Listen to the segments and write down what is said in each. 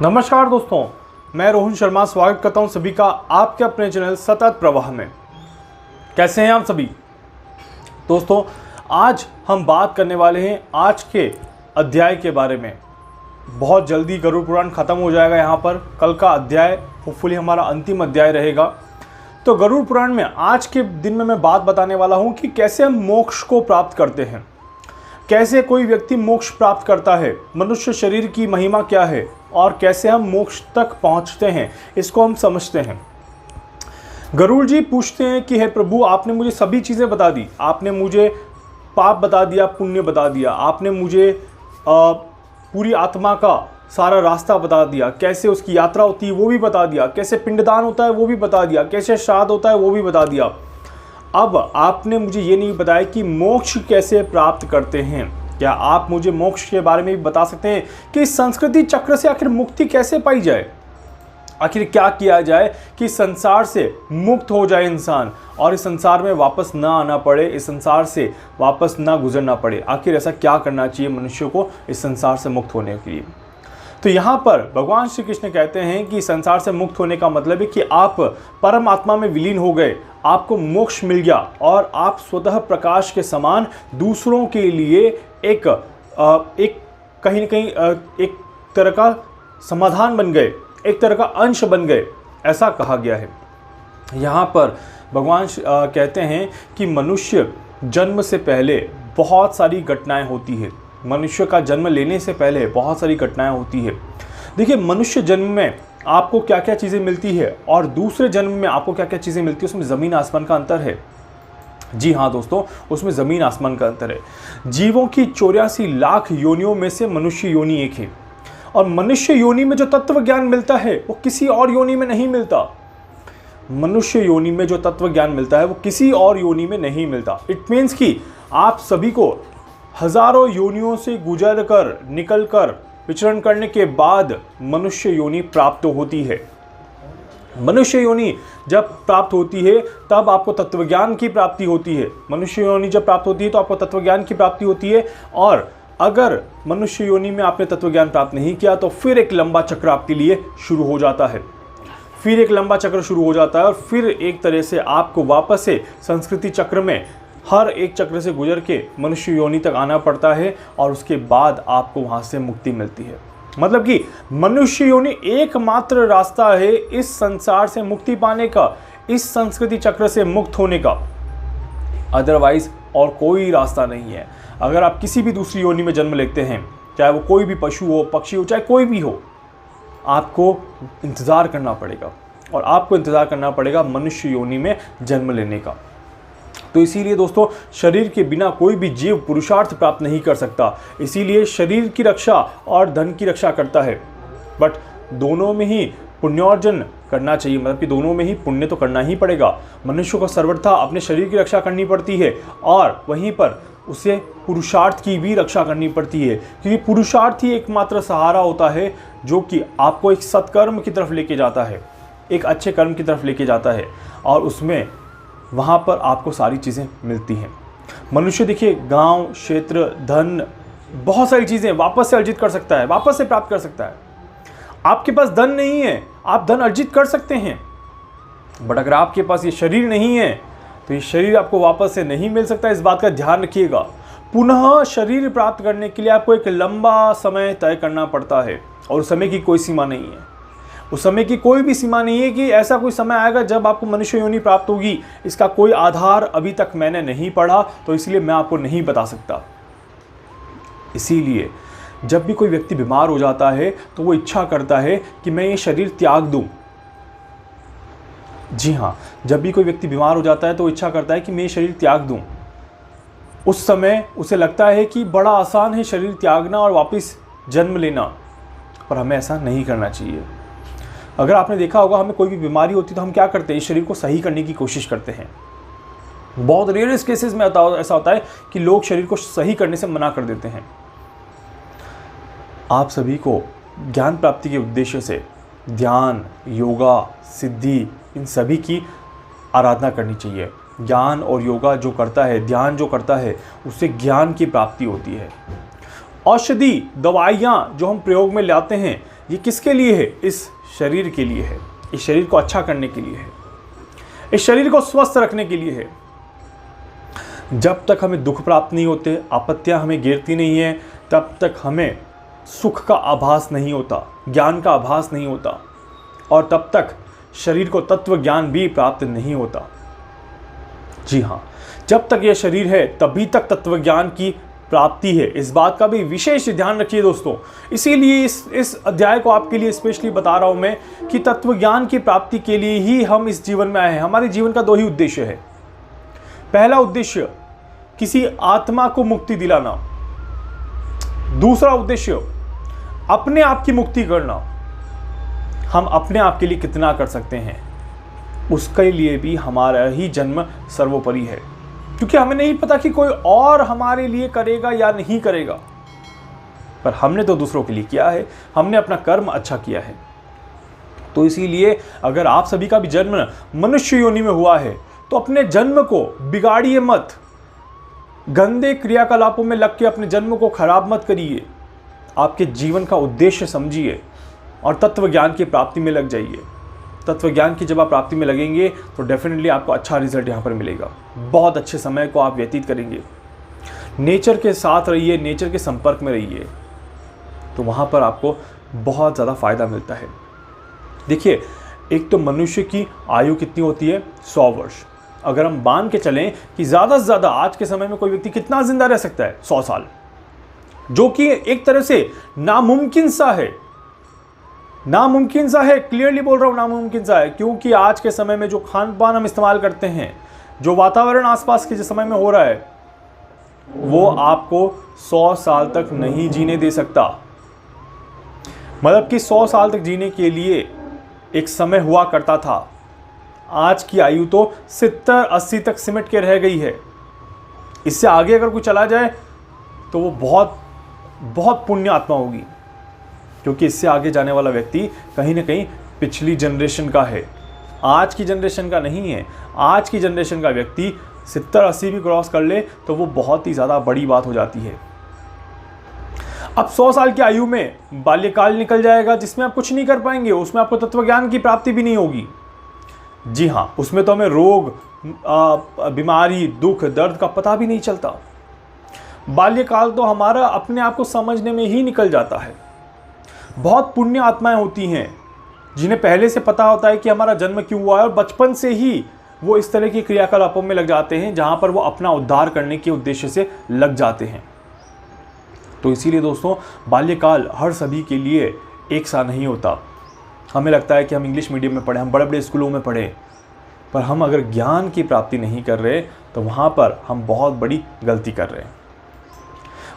नमस्कार दोस्तों, मैं रोहन शर्मा स्वागत करता हूं सभी का आपके अपने चैनल सतत प्रवाह में। कैसे हैं आप सभी दोस्तों? आज हम बात करने वाले हैं आज के अध्याय के बारे में। बहुत जल्दी गरुड़ पुराण खत्म हो जाएगा। यहाँ पर कल का अध्याय होपफुली हमारा अंतिम अध्याय रहेगा। तो गरुड़ पुराण में आज के दिन में मैं बात बताने वाला हूँ कि कैसे हम मोक्ष को प्राप्त करते हैं, कैसे कोई व्यक्ति मोक्ष प्राप्त करता है, मनुष्य शरीर की महिमा क्या है और कैसे हम मोक्ष तक पहुंचते हैं, इसको हम समझते हैं। गरुड़ जी पूछते हैं कि हे प्रभु, आपने मुझे सभी चीज़ें बता दी, आपने मुझे पाप बता दिया, पुण्य बता दिया, आपने मुझे पूरी आत्मा का सारा रास्ता बता दिया, कैसे उसकी यात्रा होती है वो भी बता दिया, कैसे पिंडदान होता है वो भी बता दिया, कैसे श्राद्ध होता है वो भी बता दिया। अब आपने मुझे ये नहीं बताया कि मोक्ष कैसे प्राप्त करते हैं। क्या आप मुझे मोक्ष के बारे में भी बता सकते हैं कि इस संस्कृति चक्र से आखिर मुक्ति कैसे पाई जाए? आखिर क्या किया जाए कि संसार से मुक्त हो जाए इंसान और इस संसार में वापस ना आना पड़े, इस संसार से वापस ना गुजरना पड़े? आखिर ऐसा क्या करना चाहिए मनुष्य को इस संसार से मुक्त होने के लिए? तो यहाँ पर भगवान श्री कृष्ण कहते हैं कि संसार से मुक्त होने का मतलब है कि आप परम आत्मा में विलीन हो गए, आपको मोक्ष मिल गया और आप स्वतः प्रकाश के समान दूसरों के लिए एक कहीं न कहीं एक तरह का समाधान बन गए, एक तरह का अंश बन गए, ऐसा कहा गया है। यहाँ पर भगवान कहते हैं कि मनुष्य जन्म से पहले बहुत सारी घटनाएं होती है। मनुष्य का जन्म लेने से पहले बहुत सारी घटनाएं होती है। देखिए, मनुष्य जन्म में आपको क्या क्या चीज़ें मिलती है और दूसरे जन्म में आपको क्या क्या चीज़ें मिलती है, उसमें ज़मीन आसमान का अंतर है। जी हाँ दोस्तों, उसमें ज़मीन आसमान का अंतर है। जीवों की 84 लाख योनियों में से मनुष्य योनि एक है और मनुष्य योनि में जो तत्व ज्ञान मिलता है वो किसी और योनि में नहीं मिलता। मनुष्य योनि में जो तत्व ज्ञान मिलता है वो किसी और योनि में नहीं मिलता। इट मीन्स कि आप सभी को हजारों योनियों से गुजर कर निकल कर विचरण करने के बाद मनुष्य योनि प्राप्त होती है। मनुष्य योनि जब प्राप्त होती है तब आपको तत्वज्ञान की प्राप्ति होती है। मनुष्य योनि जब प्राप्त होती है तो आपको तत्वज्ञान की प्राप्ति होती है। और अगर मनुष्य योनि में आपने तत्वज्ञान प्राप्त नहीं किया तो फिर एक लंबा चक्र आपके लिए शुरू हो जाता है। फिर एक लंबा चक्र शुरू हो जाता है और फिर एक तरह से आपको वापस से संस्कृति चक्र में हर एक चक्र से गुजर के मनुष्य योनि तक आना पड़ता है और उसके बाद आपको वहाँ से मुक्ति मिलती है। मतलब कि मनुष्य योनि एकमात्र रास्ता है इस संसार से मुक्ति पाने का, इस संस्कृति चक्र से मुक्त होने का। अदरवाइज और कोई रास्ता नहीं है। अगर आप किसी भी दूसरी योनि में जन्म लेते हैं, चाहे वो कोई भी पशु हो, पक्षी हो, चाहे कोई भी हो, आपको इंतज़ार करना पड़ेगा और आपको इंतज़ार करना पड़ेगा मनुष्य योनि में जन्म लेने का। तो इसीलिए दोस्तों, शरीर के बिना कोई भी जीव पुरुषार्थ प्राप्त नहीं कर सकता। इसीलिए शरीर की रक्षा और धन की रक्षा करता है, बट दोनों में ही पुण्योर्जन करना चाहिए। मतलब कि दोनों में ही पुण्य तो करना ही पड़ेगा। मनुष्य को सर्वथा अपने शरीर की रक्षा करनी पड़ती है और वहीं पर उसे पुरुषार्थ की भी रक्षा करनी पड़ती है, क्योंकि पुरुषार्थ ही एकमात्र सहारा होता है जो कि आपको एक सत्कर्म की तरफ लेके जाता है, एक अच्छे कर्म की तरफ लेके जाता है और उसमें वहाँ पर आपको सारी चीज़ें मिलती हैं। मनुष्य देखिए, गांव, क्षेत्र, धन, बहुत सारी चीज़ें वापस से अर्जित कर सकता है, वापस से प्राप्त कर सकता है। आपके पास धन नहीं है, आप धन अर्जित कर सकते हैं, बट अगर आपके पास ये शरीर नहीं है तो ये शरीर आपको वापस से नहीं मिल सकता। इस बात का ध्यान रखिएगा। पुनः शरीर प्राप्त करने के लिए आपको एक लंबा समय तय करना पड़ता है और उस समय की कोई सीमा नहीं है। उस समय की कोई भी सीमा नहीं है कि ऐसा कोई समय आएगा जब आपको मनुष्य योनि प्राप्त होगी। इसका कोई आधार अभी तक मैंने नहीं पढ़ा, तो इसलिए मैं आपको नहीं बता सकता। इसीलिए जब भी कोई व्यक्ति बीमार हो जाता है तो वो इच्छा करता है कि मैं ये शरीर त्याग दूं। जी हाँ, जब भी कोई व्यक्ति बीमार हो जाता है तो इच्छा करता है कि मैं ये शरीर त्याग दूं। उस समय उसे लगता है कि बड़ा आसान है शरीर त्यागना और वापस जन्म लेना, पर हमें ऐसा नहीं करना चाहिए। अगर आपने देखा होगा, हमें कोई भी बीमारी होती है तो हम क्या करते हैं, इस शरीर को सही करने की कोशिश करते हैं। बहुत रेयर केसेस में ऐसा होता है कि लोग शरीर को सही करने से मना कर देते हैं। आप सभी को ज्ञान प्राप्ति के उद्देश्य से ध्यान, योगा, सिद्धि, इन सभी की आराधना करनी चाहिए। ज्ञान और योगा जो करता है, ध्यान जो करता है, उससे ज्ञान की प्राप्ति होती है। औषधि, दवाइयाँ जो हम प्रयोग में लाते हैं, ये किसके लिए है? इस शरीर के लिए है, इस शरीर को अच्छा करने के लिए है, इस शरीर को स्वस्थ रखने के लिए है। जब तक हमें दुख प्राप्त नहीं होते, आपत्तियां हमें घेरती नहीं है, तब तक हमें सुख का आभास नहीं होता, ज्ञान का आभास नहीं होता, और तब तक शरीर को तत्व ज्ञान भी प्राप्त नहीं होता। जी हाँ, जब तक यह शरीर है तभी तक तत्व ज्ञान की प्राप्ति है। इस बात का भी विशेष ध्यान रखिए दोस्तों। इसीलिए इस अध्याय को आपके लिए स्पेशली बता रहा हूं मैं कि तत्व ज्ञान की प्राप्ति के लिए ही हम इस जीवन में आए हैं। हमारे जीवन का 2 ही उद्देश्य है। पहला उद्देश्य किसी आत्मा को मुक्ति दिलाना, दूसरा उद्देश्य अपने आप की मुक्ति करना। हम अपने आप के लिए कितना कर सकते हैं, उसके लिए भी हमारा ही जन्म सर्वोपरि है, क्योंकि हमें नहीं पता कि कोई और हमारे लिए करेगा या नहीं करेगा, पर हमने तो दूसरों के लिए किया है, हमने अपना कर्म अच्छा किया है। तो इसीलिए अगर आप सभी का भी जन्म मनुष्य योनि में हुआ है तो अपने जन्म को बिगाड़िए मत, गंदे क्रियाकलापों में लग के अपने जन्म को खराब मत करिए। आपके जीवन का उद्देश्य समझिए और तत्व ज्ञान की प्राप्ति में लग जाइए। तत्व ज्ञान की जब आप प्राप्ति में लगेंगे तो डेफिनेटली आपको अच्छा रिजल्ट यहाँ पर मिलेगा। बहुत अच्छे समय को आप व्यतीत करेंगे। नेचर के साथ रहिए, नेचर के संपर्क में रहिए, तो वहाँ पर आपको बहुत ज़्यादा फ़ायदा मिलता है। देखिए, एक तो मनुष्य की आयु कितनी होती है? 100 वर्ष। अगर हम मान के चलें कि ज़्यादा से ज़्यादा आज के समय में कोई व्यक्ति कितना जिंदा रह सकता है? 100 साल, जो कि एक तरह से नामुमकिन सा है। नामुमकिन सा है, क्लियरली बोल रहा हूँ, नामुमकिन सा है, क्योंकि आज के समय में जो खान पान हम इस्तेमाल करते हैं, जो वातावरण आसपास के समय में हो रहा है, वो आपको 100 साल तक नहीं जीने दे सकता। मतलब कि 100 साल तक जीने के लिए एक समय हुआ करता था। आज की आयु तो 70-80 तक सिमट के रह गई है। इससे आगे अगर कोई चला जाए तो वो बहुत बहुत पुण्य आत्मा होगी, क्योंकि इससे आगे जाने वाला व्यक्ति कहीं ना कहीं पिछली जनरेशन का है, आज की जनरेशन का नहीं है। आज की जनरेशन का व्यक्ति 70-80 भी क्रॉस कर ले तो वो बहुत ही ज़्यादा बड़ी बात हो जाती है। अब 100 साल की आयु में बाल्यकाल निकल जाएगा, जिसमें आप कुछ नहीं कर पाएंगे, उसमें आपको तत्वज्ञान की प्राप्ति भी नहीं होगी। जी हाँ, उसमें तो हमें रोग, बीमारी, दुख, दर्द का पता भी नहीं चलता। बाल्यकाल तो हमारा अपने आप को समझने में ही निकल जाता है। बहुत पुण्य आत्माएं होती हैं जिन्हें पहले से पता होता है कि हमारा जन्म क्यों हुआ है, और बचपन से ही वो इस तरह की क्रियाकलापों में लग जाते हैं जहां पर वो अपना उद्धार करने के उद्देश्य से लग जाते हैं। तो इसीलिए दोस्तों, बाल्यकाल हर सभी के लिए एक सा नहीं होता। हमें लगता है कि हम इंग्लिश मीडियम में पढ़े, हम बड़े बड़े स्कूलों में पढ़े, पर हम अगर ज्ञान की प्राप्ति नहीं कर रहे तो वहाँ पर हम बहुत बड़ी गलती कर रहे हैं।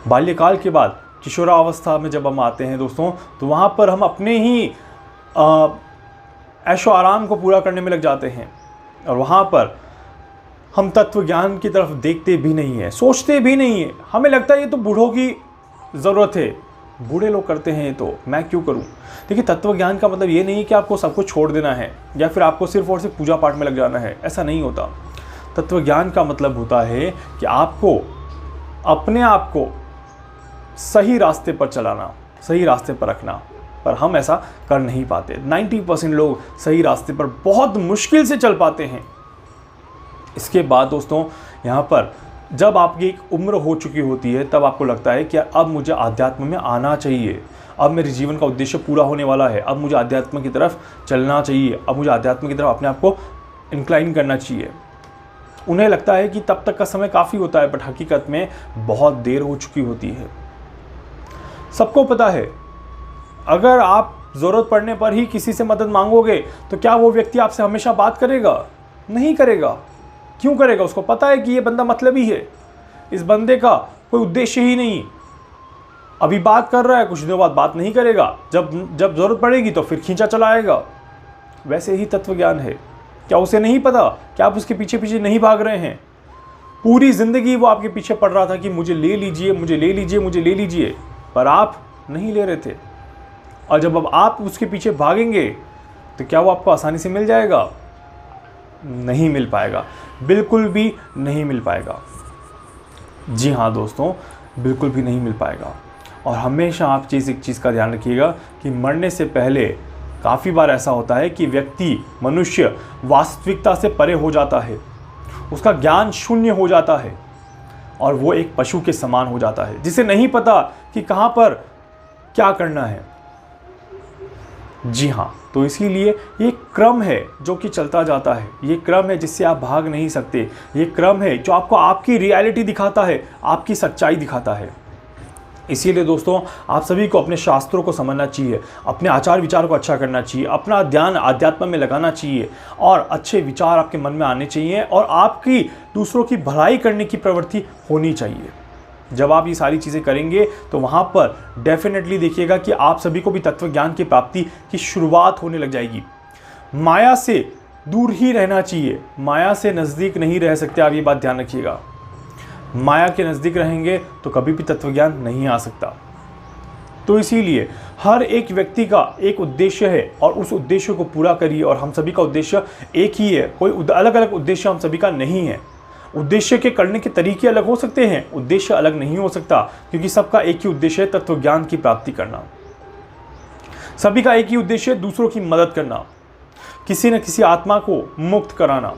बाल्यकाल के बाद किशोरावस्था में जब हम आते हैं दोस्तों, तो वहाँ पर हम अपने ही ऐशो आराम को पूरा करने में लग जाते हैं, और वहाँ पर हम तत्व ज्ञान की तरफ देखते भी नहीं हैं, सोचते भी नहीं हैं। हमें लगता है ये तो बूढ़ों की ज़रूरत है, बूढ़े लोग करते हैं तो मैं क्यों करूं। देखिए, तत्व ज्ञान का मतलब ये नहीं कि आपको सब कुछ छोड़ देना है या फिर आपको सिर्फ और सिर्फ पूजा पाठ में लग जाना है, ऐसा नहीं होता। तत्व ज्ञान का मतलब होता है कि आपको अपने आप को सही रास्ते पर चलाना, सही रास्ते पर रखना, पर हम ऐसा कर नहीं पाते। 90% लोग सही रास्ते पर बहुत मुश्किल से चल पाते हैं। इसके बाद दोस्तों, यहाँ पर जब आपकी एक उम्र हो चुकी होती है, तब आपको लगता है कि अब मुझे आध्यात्म में आना चाहिए, अब मेरे जीवन का उद्देश्य पूरा होने वाला है, अब मुझे आध्यात्म की तरफ चलना चाहिए, अब मुझे आध्यात्म की तरफ अपने आप को इंक्लाइन करना चाहिए। उन्हें लगता है कि तब तक का समय काफ़ी होता है, बट हकीकत में बहुत देर हो चुकी होती है। सबको पता है, अगर आप ज़रूरत पड़ने पर ही किसी से मदद मांगोगे तो क्या वो व्यक्ति आपसे हमेशा बात करेगा? नहीं करेगा। क्यों करेगा? उसको पता है कि ये बंदा मतलबी है, इस बंदे का कोई उद्देश्य ही नहीं। अभी बात कर रहा है, कुछ दिनों बाद बात नहीं करेगा, जब ज़रूरत पड़ेगी तो फिर खींचा चलाएगा। वैसे ही तत्व ज्ञान है। क्या उसे नहीं पता कि आप उसके पीछे पीछे नहीं भाग रहे हैं? पूरी ज़िंदगी वो आपके पीछे पड़ रहा था कि मुझे ले लीजिए, मुझे ले लीजिए, मुझे ले लीजिए, पर आप नहीं ले रहे थे। और जब अब आप उसके पीछे भागेंगे तो क्या वो आपको आसानी से मिल जाएगा? नहीं मिल पाएगा, बिल्कुल भी नहीं मिल पाएगा। जी हाँ दोस्तों, बिल्कुल भी नहीं मिल पाएगा। और हमेशा आप एक चीज़ का ध्यान रखिएगा कि मरने से पहले काफ़ी बार ऐसा होता है कि व्यक्ति, मनुष्य वास्तविकता से परे हो जाता है, उसका ज्ञान शून्य हो जाता है और वो एक पशु के समान हो जाता है जिसे नहीं पता कि कहाँ पर क्या करना है। जी हाँ, तो इसीलिए ये क्रम है जो कि चलता जाता है, ये क्रम है जिससे आप भाग नहीं सकते, ये क्रम है जो आपको आपकी रियलिटी दिखाता है, आपकी सच्चाई दिखाता है। इसीलिए दोस्तों, आप सभी को अपने शास्त्रों को समझना चाहिए, अपने आचार विचार को अच्छा करना चाहिए, अपना ध्यान आध्यात्म में लगाना चाहिए और अच्छे विचार आपके मन में आने चाहिए और आपकी दूसरों की भलाई करने की प्रवृत्ति होनी चाहिए। जब आप ये सारी चीज़ें करेंगे तो वहाँ पर डेफिनेटली देखिएगा कि आप सभी को भी तत्व ज्ञान की प्राप्ति की शुरुआत होने लग जाएगी। माया से दूर ही रहना चाहिए, माया से नज़दीक नहीं रह सकते, आप ये बात ध्यान रखिएगा। माया के नज़दीक रहेंगे तो कभी भी तत्व ज्ञान नहीं आ सकता। तो इसीलिए हर एक व्यक्ति का एक उद्देश्य है और उस उद्देश्य को पूरा करिए। और हम सभी का उद्देश्य एक ही है, कोई अलग अलग उद्देश्य हम सभी का नहीं है। उद्देश्य के करने के तरीके अलग हो सकते हैं, उद्देश्य अलग नहीं हो सकता, क्योंकि सबका एक ही उद्देश्य है, तत्व ज्ञान की प्राप्ति करना। सभी का एक ही उद्देश्य है, दूसरों की मदद करना, किसी न किसी आत्मा को मुक्त कराना।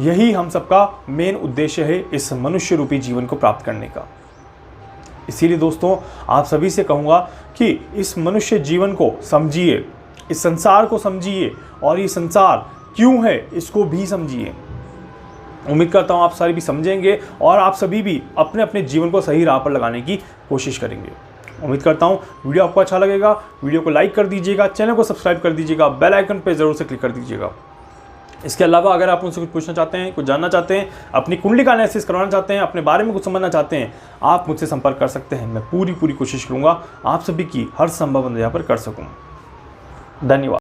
यही हम सबका मेन उद्देश्य है इस मनुष्य रूपी जीवन को प्राप्त करने का। इसीलिए दोस्तों, आप सभी से कहूँगा कि इस मनुष्य जीवन को समझिए, इस संसार को समझिए और ये संसार क्यों है इसको भी समझिए। उम्मीद करता हूँ आप सारे भी समझेंगे और आप सभी भी अपने अपने जीवन को सही राह पर लगाने की कोशिश करेंगे। उम्मीद करता हूँ वीडियो आपको अच्छा लगेगा। वीडियो को लाइक कर दीजिएगा, चैनल को सब्सक्राइब कर दीजिएगा, बेल आइकन पर ज़रूर से क्लिक कर दीजिएगा। इसके अलावा अगर आप मुझसे कुछ पूछना चाहते हैं, कुछ जानना चाहते हैं, अपनी कुंडली का एनालिसिस करवाना चाहते हैं, अपने बारे में कुछ समझना चाहते हैं, आप मुझसे संपर्क कर सकते हैं। मैं पूरी कोशिश करूँगा आप सभी की हर संभव मदद यहाँ पर कर सकूँ। धन्यवाद।